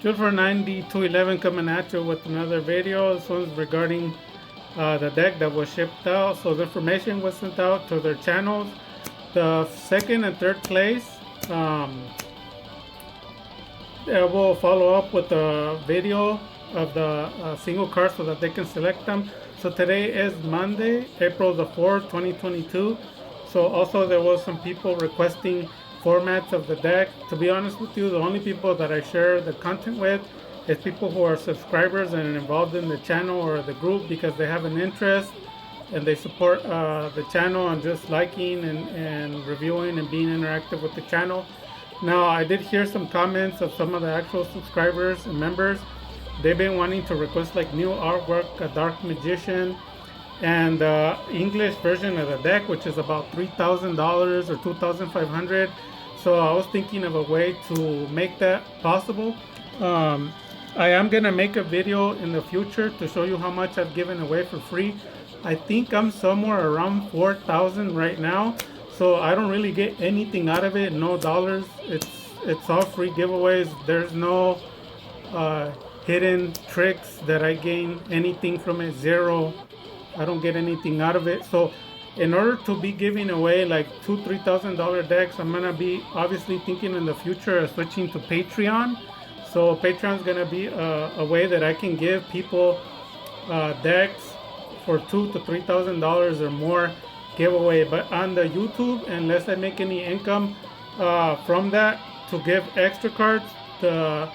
Just for 9211 coming at you with another video. This one's regarding the deck that was shipped out. So the information was sent out to their channels. The second and third place will follow up with a video of the single card so that they can select them. So today is Monday, April the 4th, 2022. So also there was some people requesting formats of the deck. To be honest with you, the only people that I share the content with is people who are subscribers and involved in the channel or the group because they have an interest and they support the channel and just liking and reviewing and being interactive with the channel. Now, I did hear some comments of some of the actual subscribers and members. They've been wanting to request like new artwork, a Dark Magician, and the English version of the deck, which is about $3,000 or $2,500. So I was thinking of a way to make that possible. I am gonna make a video in the future to show you how much I've given away for free. I think I'm somewhere around 4,000 right now, so I don't really get anything out of it. No dollars. It's all free giveaways. There's no hidden tricks that I gain anything from it. Zero. I don't get anything out of it. So in order to be giving away like $2,000-$3,000 decks, I'm gonna be obviously thinking in the future of switching to Patreon. So Patreon's gonna be a way that I can give people decks for $2,000 to $3,000 or more giveaway. But on the YouTube, unless I make any income from that to give extra cards, the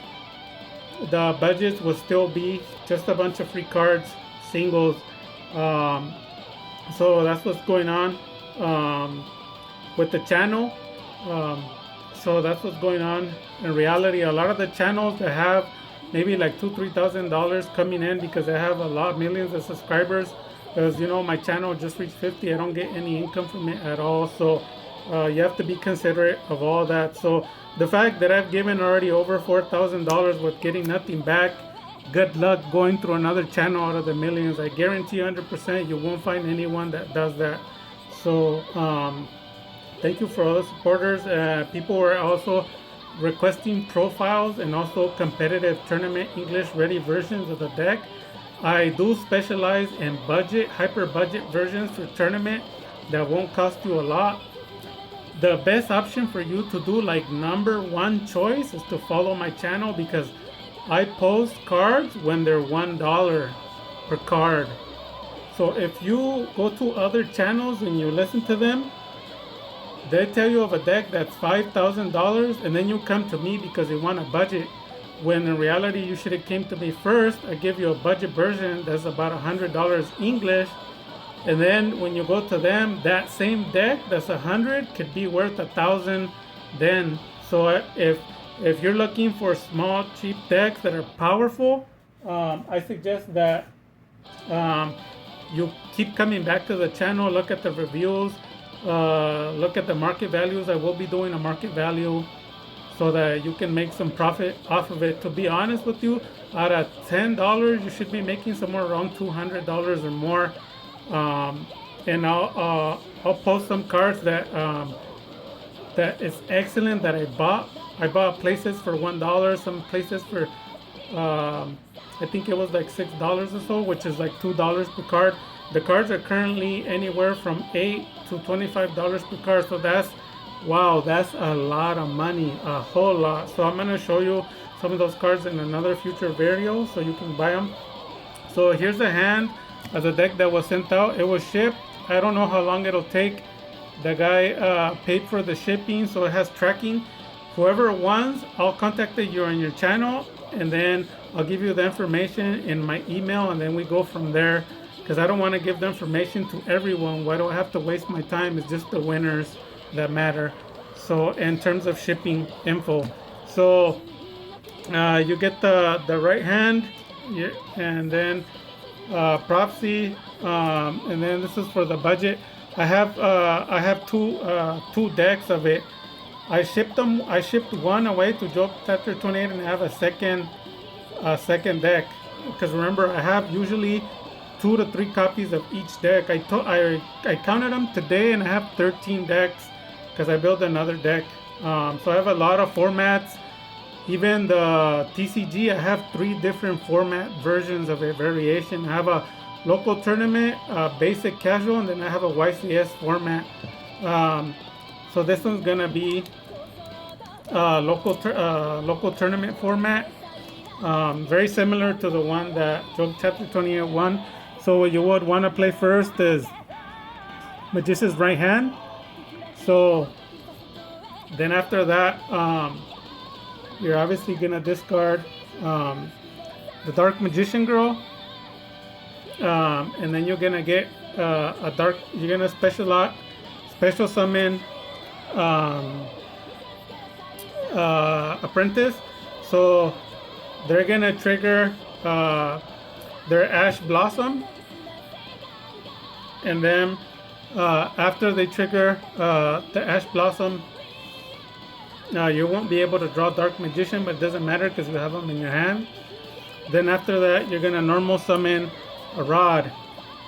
budgets will still be just a bunch of free cards, singles. So that's what's going on with the channel. So that's what's going on in reality. A lot of the channels that have maybe like $2,000-$3,000 coming in because I have millions of subscribers, because you know my channel just reached 50. I don't get any income from it at all. So you have to be considerate of all that. So the fact that I've given already over $4,000 with getting nothing back, good luck going through another channel out of the millions. I guarantee 100% you won't find anyone that does that. So thank you for all the supporters. People were also requesting profiles and also competitive tournament English ready versions of the deck. I do specialize in hyper budget versions for tournament that won't cost you a lot. The best option for you to do like number one choice is to follow my channel, because I post cards when they're $1 per card. So if you go to other channels and you listen to them, they tell you of a deck that's $5,000 and then you come to me because you want a budget, when in reality you should have came to me first. I give you a budget version that's about $100 English, and then when you go to them, that same deck that's 100 could be worth 1,000 then. So if you're looking for small cheap decks that are powerful, I suggest that you keep coming back to the channel, look at the reviews, look at the market values. I will be doing a market value so that you can make some profit off of it. To be honest with you, out of $10 you should be making somewhere around $200 or more. And I'll post some cards that is excellent that I bought. I bought places for $1, some places for I think it was like $6 or so, which is like $2 per card. The cards are currently anywhere from $8 to $25 per card. So that's a lot of money, a whole lot. So I'm gonna show you some of those cards in another future video so you can buy them. So here's the hand of the deck that was sent out. It was shipped. I don't know how long it'll take. The guy paid for the shipping, so it has tracking. Whoever wants, I'll contact you on your channel, and then I'll give you the information in my email, and then we go from there, because I don't want to give the information to everyone. Why do I have to waste my time? It's just the winners that matter. So in terms of shipping info, so you get the right hand, and then Propsy, and then this is for the budget. I have two decks of it. I shipped one away to Joe Chapter 28, and I have a second deck, because remember I have usually 2 to 3 copies of each deck. I counted them today, and I have 13 decks because I built another deck. So I have a lot of formats Even the TCG, I have 3 different format versions of a variation. I have a local tournament, basic casual, and then I have a YCS format. Um, so this one's gonna be local tournament format, very similar to the one that Joke Chapter 28 won. So what you would want to play first is Magician's Right Hand. So then after that, you're obviously gonna discard the Dark Magician Girl, and then you're gonna get you're gonna special summon um, Apprentice. So they're gonna trigger their Ash Blossom, and then after they trigger the Ash Blossom, you won't be able to draw Dark Magician, but it doesn't matter because you have them in your hand. Then after that, you're gonna normal summon a Rod.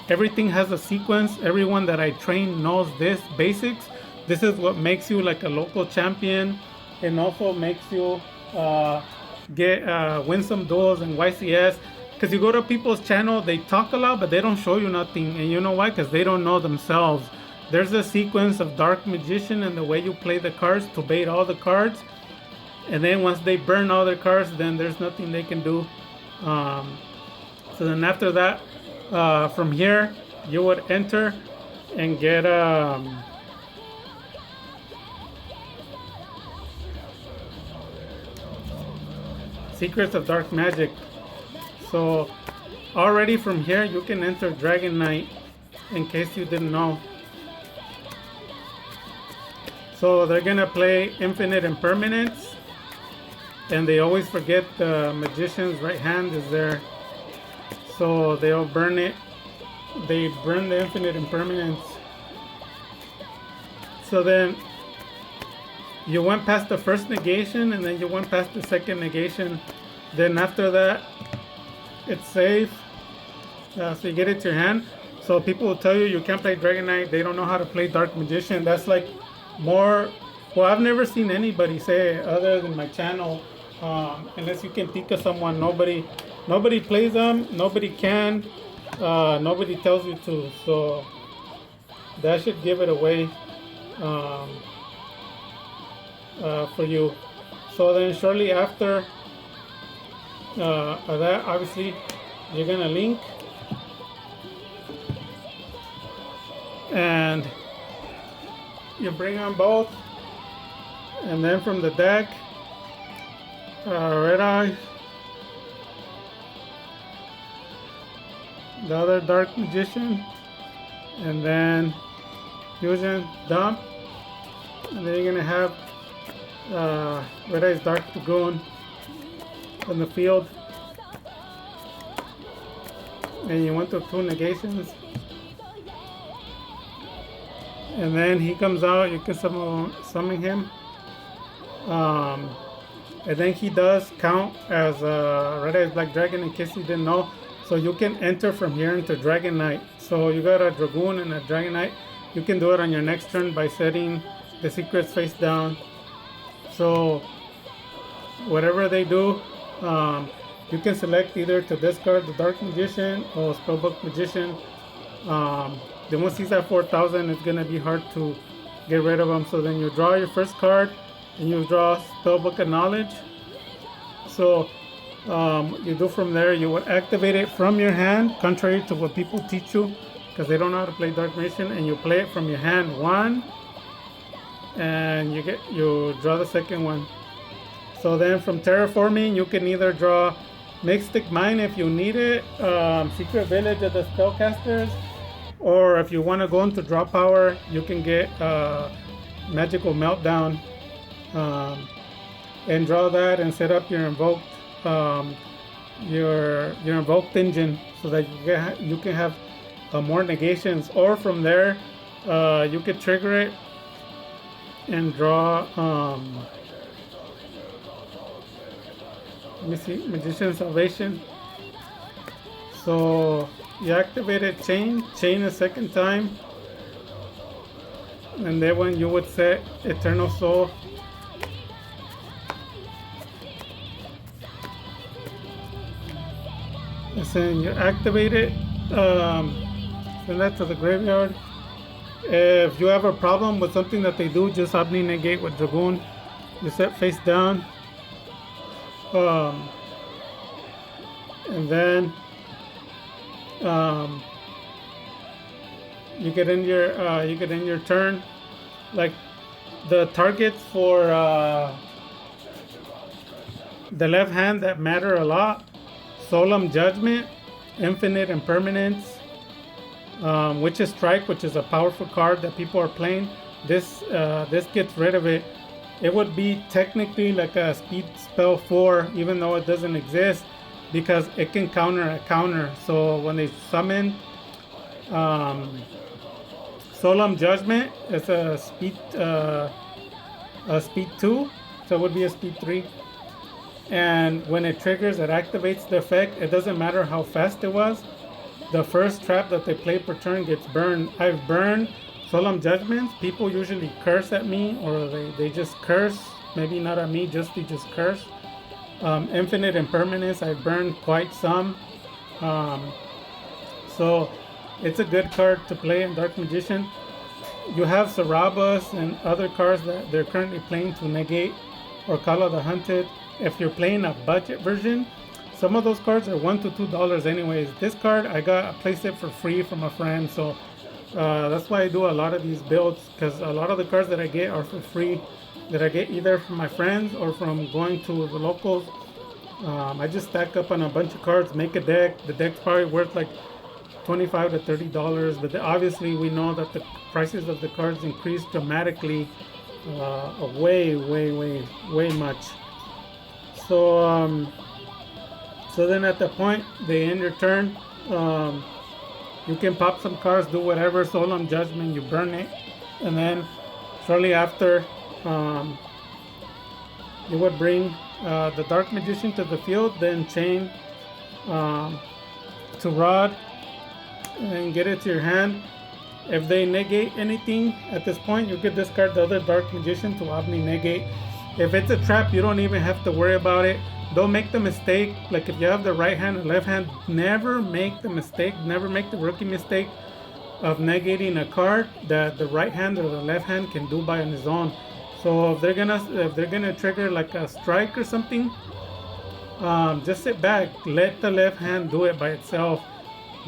Everything has a sequence. Everyone that I train knows this basics. This is what makes you like a local champion, and also makes you win some duels in YCS. Because you go to people's channel, they talk a lot, but they don't show you nothing. And you know why? Because they don't know themselves. There's a sequence of Dark Magician and the way you play the cards to bait all the cards. And then once they burn all their cards, then there's nothing they can do. So then after that, from here, you would enter and get Secrets of Dark Magic. So already from here, you can enter Dragon Knight, in case you didn't know. So they're gonna play Infinite Impermanence, and they always forget the Magician's Right Hand is there. So they'll burn it. They burn the Infinite Impermanence. So then you went past the first negation, and then you went past the second negation. Then after that, it's safe. So you get it to your hand. So people will tell you you can't play Dragon Knight. They don't know how to play Dark Magician. That's like more. Well, I've never seen anybody say it other than my channel. Unless you can think of someone. Nobody plays them. Nobody can. Nobody tells you to. So that should give it away for you. So then shortly after that, obviously you're gonna link, and you bring on both, and then from the deck, Red Eye, the other Dark Magician, and then Fusion Dump, and then you're gonna have Red Eye's Dark Dragoon in the field, and you went to 2 negations, and then he comes out. You can summon him, and then he does count as Red Eye's Black Dragon, in case you didn't know. So you can enter from here into Dragon Knight. So you got a Dragoon and a Dragon Knight. You can do it on your next turn by setting the secrets face down. So whatever they do, you can select either to discard the Dark Magician or Spellbook Magician. Then once he's at 4,000, it's gonna be hard to get rid of him. So then you draw your first card, and you draw Spellbook of Knowledge. So you do from there. You would activate it from your hand, contrary to what people teach you, because they don't know how to play Dark Magician. And you play it from your hand 1, and you draw the second one. So then from Terraforming, you can either draw Mystic Mine if you need it, Secret Village of the Spellcasters, or if you want to go into draw power, you can get Magical Meltdown, and draw that and set up your invoked engine, so that you can have more negations. Or from there, you could trigger it and draw let me see, Magician's Salvation. So you activated chain a second time, and then when you would set Eternal Soul, Then you activate it. Send that to the graveyard. If you have a problem with something that they do, just Omni negate with Dragoon. You set face down. Um, and then um, you get in your turn. Like the targets for the left hand that matter a lot: Solemn Judgment, Infinite Impermanence, Witch's Strike, which is a powerful card that people are playing. This gets rid of it. It would be technically like a speed spell 4, even though it doesn't exist, because it can counter a counter. So when they summon Solemn Judgment, it's a speed 2, so it would be a speed 3. And when it triggers, it activates the effect. It doesn't matter how fast it was. The first trap that they play per turn gets burned. I've burned Solemn Judgments. People usually curse at me, or they just curse. Maybe not at me, they just curse. Infinite Impermanence, I've burned quite some. So it's a good card to play in Dark Magician. You have Sarabas and other cards that they're currently playing to negate or Call the Hunted. If you're playing a budget version, some of those cards are $1 to $2 anyways. This card I placed it for free from a friend, so that's why I do a lot of these builds, because a lot of the cards that I get are for free, that I get either from my friends or from going to the locals. I just stack up on a bunch of cards, make a deck. The deck's probably worth like $25 to $30, but obviously we know that the prices of the cards increase dramatically, way much. So then at the point they end your turn, you can pop some cards, do whatever. Solemn Judgment, you burn it, and then shortly after, you would bring the Dark Magician to the field, then chain to Rod, and get it to your hand. If they negate anything at this point, you could discard the other Dark Magician to Omni negate. If it's a trap, you don't even have to worry about it. Don't make the mistake, like if you have the right hand and left hand, never make the rookie mistake of negating a card that the right hand or the left hand can do by on his own. So if they're gonna trigger like a strike or something, just sit back, let the left hand do it by itself.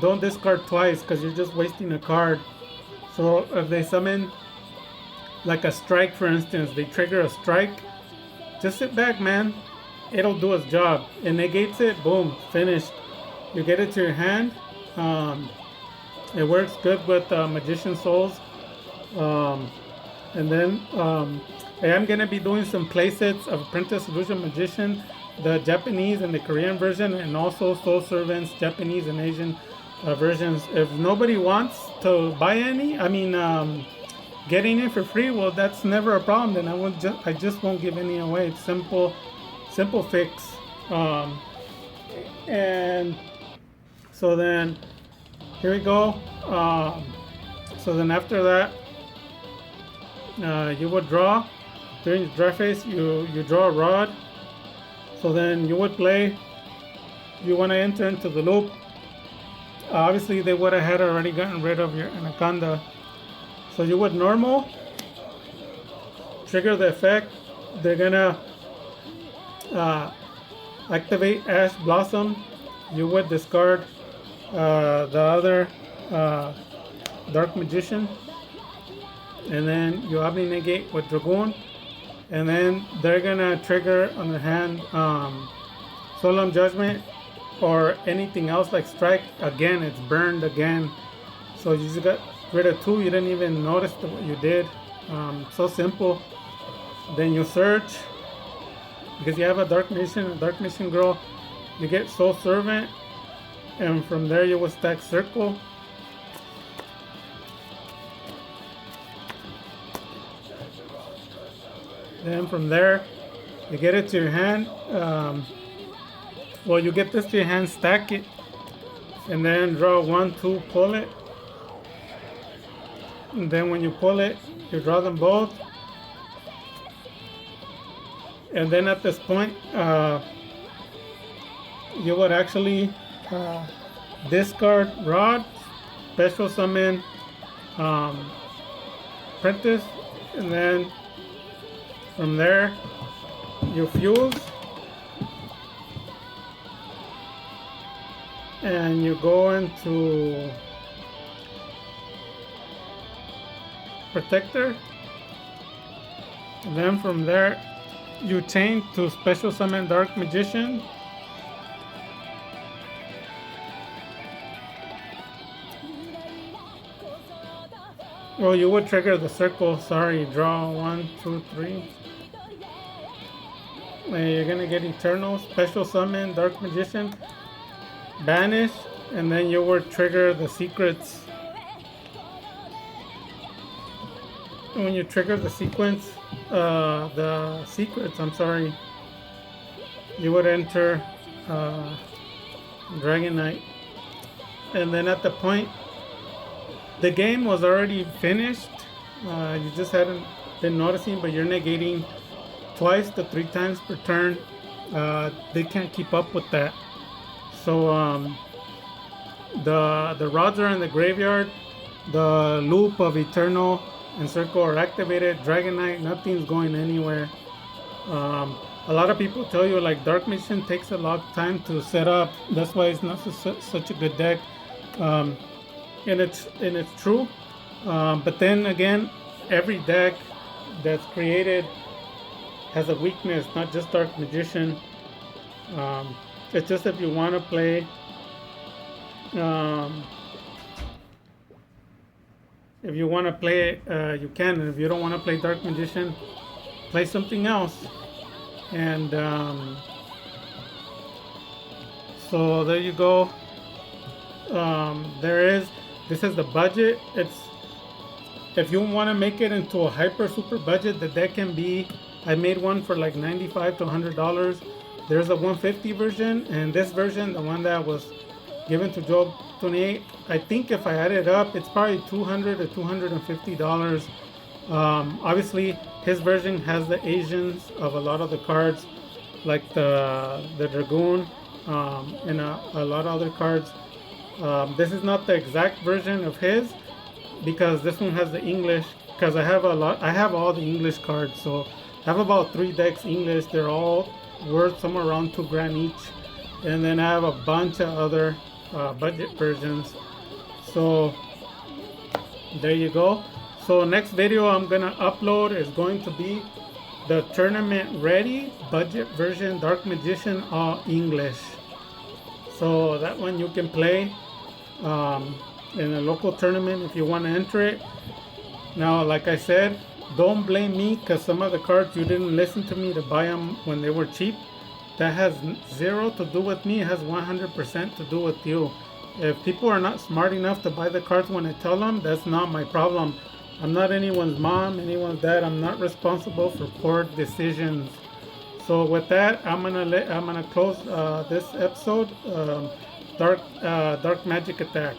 Don't discard twice, because you're just wasting a card. So if they summon like a strike, for instance, they trigger a strike, just sit back, man. It'll do its job. It negates it, boom, finished. You get it to your hand. It works good with Magician Souls. And then I am going to be doing some playsets of Apprentice Illusion Magician, the Japanese and the Korean version, and also Soul Servants, Japanese and Asian versions. If nobody wants to buy any, getting it for free, well, that's never a problem. Then I just won't give any away. It's simple fix. And so then here we go. So then after that, you would draw. During the draw phase, you draw a Rod. So then you would play. You want to enter into the loop. Obviously they would have had already gotten rid of your Anaconda. So you would normal, trigger the effect. They're gonna activate Ash Blossom. You would discard the other Dark Magician, and then you Omni negate with Dragoon, and then they're gonna trigger on the hand Solemn Judgment or anything else like strike. Again, it's burned again. So you just got rid of 2. You didn't even notice what you did. So simple. Then you search, because you have a Dark Magician Girl. You get Soul Servant, and from there you will stack Circle. Then from there you get it to your hand. You get this to your hand, stack it, and then draw 1, 2, pull it. And then when you pull it, you draw them both. And then at this point, you would actually uh, discard rod, special summon um, Prentice, and then from there you fuse and you go into Protector, and then from there you change to special summon Dark Magician. Well, you would trigger the circle. Sorry, draw 1, 2, 3. And you're gonna get Eternal, special summon Dark Magician, banish, and then you would trigger the secrets. And when you trigger the secrets, I'm sorry, you would enter Dragon Knight, and then at the point the game was already finished, you just hadn't been noticing, but you're negating twice to 3 times per turn. They can't keep up with that. So the rods are in the graveyard. The loop of Eternal and Circle are activated. Dragon Knight, nothing's going anywhere. A lot of people tell you like Dark Magician takes a long time to set up. That's why it's not such a good deck. And it's true. But then again, every deck that's created has a weakness, not just Dark Magician. It's just if you want to play if you want to play it, you can, and if you don't want to play Dark Magician, play something else. And so there you go. This is the budget. It's, if you want to make it into a hyper super budget, the deck can be, I made one for like $95 to $100. There's a 150 version, and this version, the one that was given to Joe 28, I think if I add it up, it's probably $200 to $250. Obviously, his version has the Asians of a lot of the cards, like the Dragoon, and a lot of other cards. This is not the exact version of his, because this one has the English, because I have all the English cards, so I have about 3 decks English. They're all worth somewhere around $2,000 each, and then I have a bunch of other budget versions. So there you go. So next video I'm gonna upload is going to be the tournament ready budget version Dark Magician, all English. So that one you can play in a local tournament if you want to enter it. Now, like I said, don't blame me, because some of the cards you didn't listen to me to buy them when they were cheap. That has 0 to do with me. It has 100% to do with you. If people are not smart enough to buy the cards when I tell them, that's not my problem. I'm not anyone's mom, anyone's dad. I'm not responsible for poor decisions. So with that, I'm gonna close this episode. Dark Magic Attack.